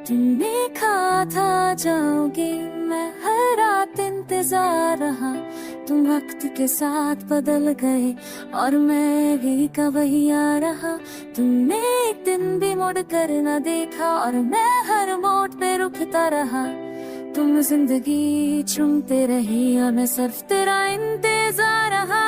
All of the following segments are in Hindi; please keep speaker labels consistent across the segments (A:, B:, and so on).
A: तुमने कहा था जाओगे, मैं हर रात इंतजार रहा। तुम वक्त के साथ बदल गए और मैं भी का वही आ रहा। तुमने एक दिन भी मुड़ कर न देखा और मैं हर मोड़ पे रुकता रहा। तुम जिंदगी चुनते रही और मैं सिर्फ तेरा इंतजार रहा।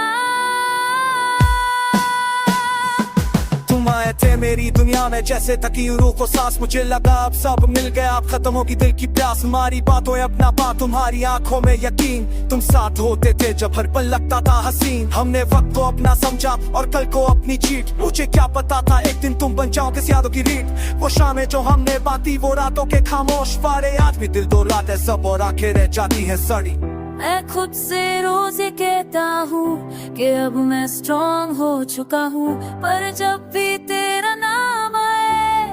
B: तुम आए थे मेरी दुनिया में जैसे थकी रूह को सांस, मुझे लगा अब सब मिल गया, अब खत्म होगी दिल की प्यास। हमारी बातों अपना बात, तुम्हारी आंखों में यकीन, तुम साथ होते थे जब हर पल लगता था हसीन। हमने वक्त को अपना समझा और कल को अपनी चीट, मुझे क्या पता था एक दिन तुम बन जाओ किस यादों की रीत। वो शामें जो हमने बाती, वो रातों के खामोश वारे, आज भी दिल दोहराते सब और आंखें रह जाती हैं सड़ी।
A: मैं खुद से रोज ये कहता हूँ कि अब मैं स्ट्रॉन्ग हो चुका हूँ, पर जब भी तेरा नाम आए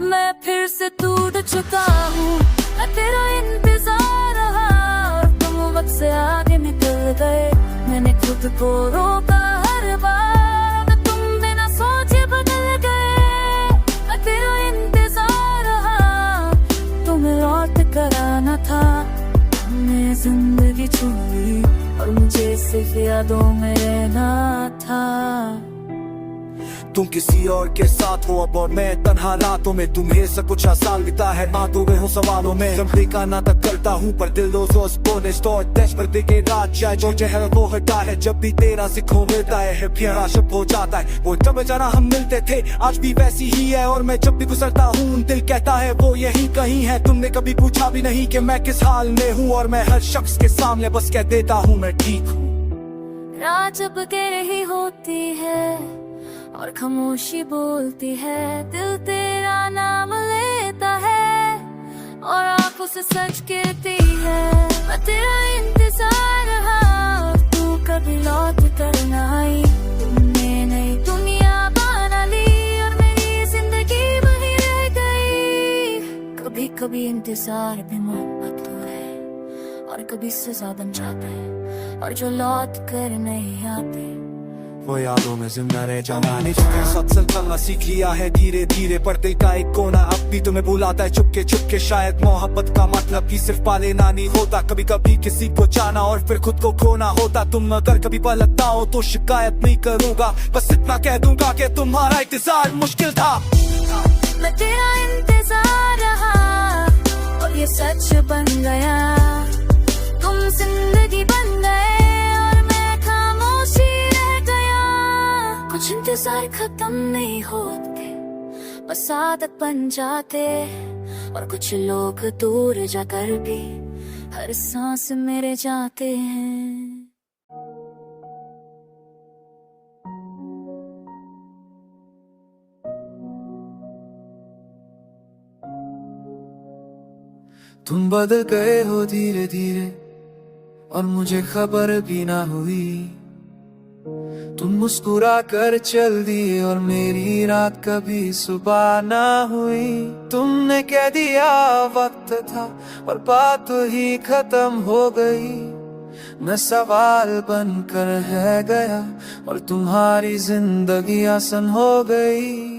A: मैं फिर से टूट चुका हूँ। मैं तेरा इंतजार रहा और तुम वक्त से आगे निकल गए। मैंने खुद को रोका हर बार, तुम बिना सोचे बदल गए। मैं तेरा इंतजार रहा, तुम्हें लौट कर आना था। मैं जिंदगी चुनी और मुझे सिर्फ यादों में रहना था।
B: तुम किसी और के साथ हो अब और मैं तन्हा रातों में। तुम्हें सब कुछ आसान दिखता है, बातों में हो सवालों में। जब देखा ना तक करता हूँ पर दिल रोज बोनिश तो देश पर देखे रात जाए, जो जहर वो हटा है। जब भी तेरा सिखो मिलता है फिर आशुप हो जाता है। वो जब जरा हम मिलते थे आज भी वैसी ही है, और मैं जब भी गुजरता हूँ दिल कहता है वो यही कहीं है। तुमने कभी पूछा भी नहीं कि मैं किस हाल में हूँ, और मैं हर शख्स के सामने बस कह देता हूँ मैं ठीक हूँ।
A: रात जब गहरी होती है और खामोशी बोलती है, दिल तेरा नाम लेता है और आंखों से सच कहती है। मैं तेरा इंतजार रहा, तू कभी लौट कर न आई। तुमने नई दुनिया बना ली और मेरी जिंदगी वही रह गई। कभी कभी इंतजार भी मोहब्बत हो है और कभी सजा बन जाता है, और जो लौट कर नहीं आते
B: वो यादों में जिंदा रह जाना। सच चलना सीख लिया है धीरे धीरे, पर दिल का एक कोना अब भी तुम्हें बुलाता है चुपके चुपके। शायद मोहब्बत का मतलब भी सिर्फ पाले ना नहीं होता, कभी कभी किसी को चाहना और फिर खुद को खोना होता। तुम अगर कभी पलटता हो तो शिकायत नहीं करूंगा, बस इतना कह दूंगा कि तुम्हारा इंतजार मुश्किल था।
A: मैं तेरा इंतजार रहा और ये सच बन गया। तुम जिंदगी बन गए और मैं खामोशी रह गया। कुछ इंतजार खत्म नहीं होते, बस आदत बन जाते, और कुछ लोग दूर जाकर भी हर सांस मेरे जाते हैं।
C: तुम बदल गए हो धीरे धीरे और मुझे खबर भी ना हुई। तुम मुस्कुरा कर चल दिए और मेरी रात कभी सुबह ना हुई। तुमने कह दिया वक्त था पर बात ही खत्म हो गई। मैं सवाल बनकर रह गया और तुम्हारी जिंदगी आसान हो गई।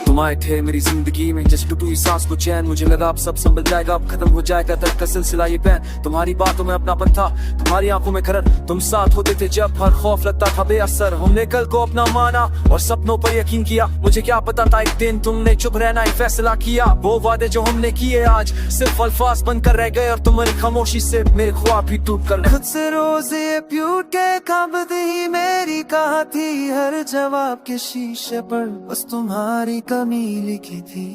C: तुम आए थे मेरी जिंदगी में जैसे टूटी सांस को चैन, मुझे लगा अब सब संभल जाएगा, अब खत्म हो जाएगा दर्द का सिलसिला ये पैन। तुम्हारी बातों में अपनापन था, तुम्हारी आंखों में करन, तुम साथ होते थे जब हर खौफ लगता था बेअसर। हमने कल को अपना माना और सपनों पर यकीन किया, मुझे क्या पता था एक दिन तुमने चुप रहना ही फैसला किया। वो वादे जो हमने किए आज सिर्फ अल्फाज बनकर रह गए, और तुम्हारी खामोशी से मेरे ख्वाब भी टूट कर। खुद से रोज ये प्यूट के कांपती मेरी कहा थी हर जवाब के शीशे पर बस तुम्हारी कमी लिखी थी।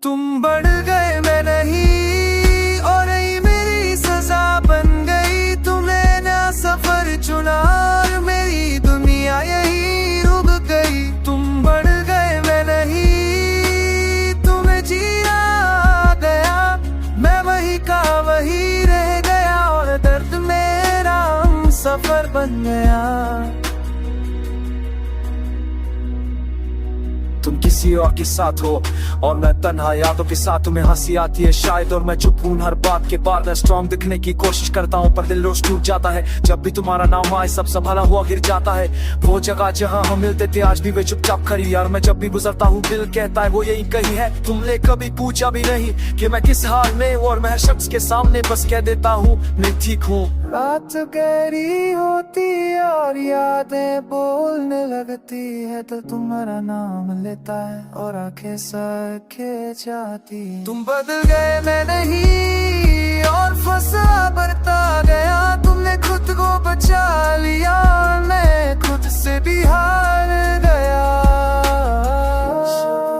C: तुम बढ़ गए मैं नहीं और ये मेरी सजा बन गई। तुमने ना सफर चुना और मेरी दुनिया यही रुक गई। तुम बढ़ गए मैं नहीं, तुम्हें जिया गया, मैं वही का वही रह गया, और दर्द मेरा हम सफर बन गया। तुम किस
B: किसी और के साथ हो, और मैं तन्हा यादों के साथ। तुम्हें हंसी आती है शायद और मैं चुप हूँ हर बात के बाद। मैं स्ट्रॉन्ग दिखने की कोशिश करता हूँ पर दिल रोज टूट जाता है। जब भी तुम्हारा नाम आए सब संभाला हुआ गिर जाता है। वो जगह जहाँ हम मिलते थे आज भी वे चुपचाप खड़ी यार। मैं जब भी गुजरता हूँ दिल कहता है वो यही कहीं है। तुमने कभी पूछा भी नहीं कि मैं किस हाल में हूँ, और मैं हर शख्स के सामने बस कह देता हूँ मैं ठीक हूँ।
C: रात गहरी होती और यादें बोलने लगती है तो तुम्हारा नाम लेता है और आंखें सके जाती। तुम बदल गए मैं नहीं और फंसा बढ़ता गया। तुमने खुद को बचा लिया और मैं खुद से भी हार गया।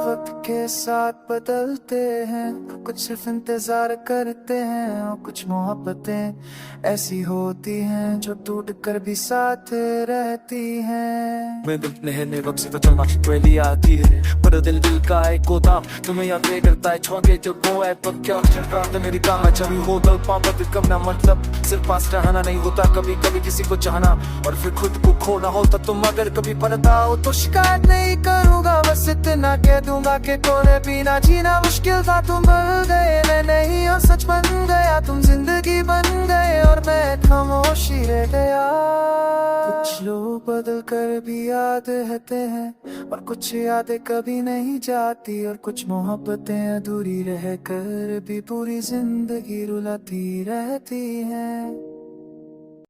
C: वक्त के साथ बदलते हैं, कुछ सिर्फ इंतजार करते हैं और कुछ मोहब्बतें ऐसी होती हैं जो टूट कर भी साथ रहती हैं।
B: मैं दिल नहने वक्त से तो चलना पहली आती है पर दिल का एक गोदाम तुम्हें याद करता है। छोंके जो वो है तो क्या चलता है मेरी काम छवि हो दल पापा दिल कम ना मतलब सिर्फ पास रहना नहीं होता। कभी कभी किसी को चाहना और फिर खुद को खोना होता। तुम अगर कभी पलटा हो तो
C: शिकायत नहीं करूंगा, बस इतना कह दूंगा कि तोने बिना जीना मुश्किल था। तुम बन गए मैं नहीं और सच बन गया। तुम जिंदगी बन गए और मैं खामोशी रह गया। कुछ लोग बदल कर भी याद रहते हैं और कुछ यादें कभी नहीं जाती, और कुछ मोहब्बतें अधूरी रह कर भी पूरी जिंदगी रुलाती रहती हैं।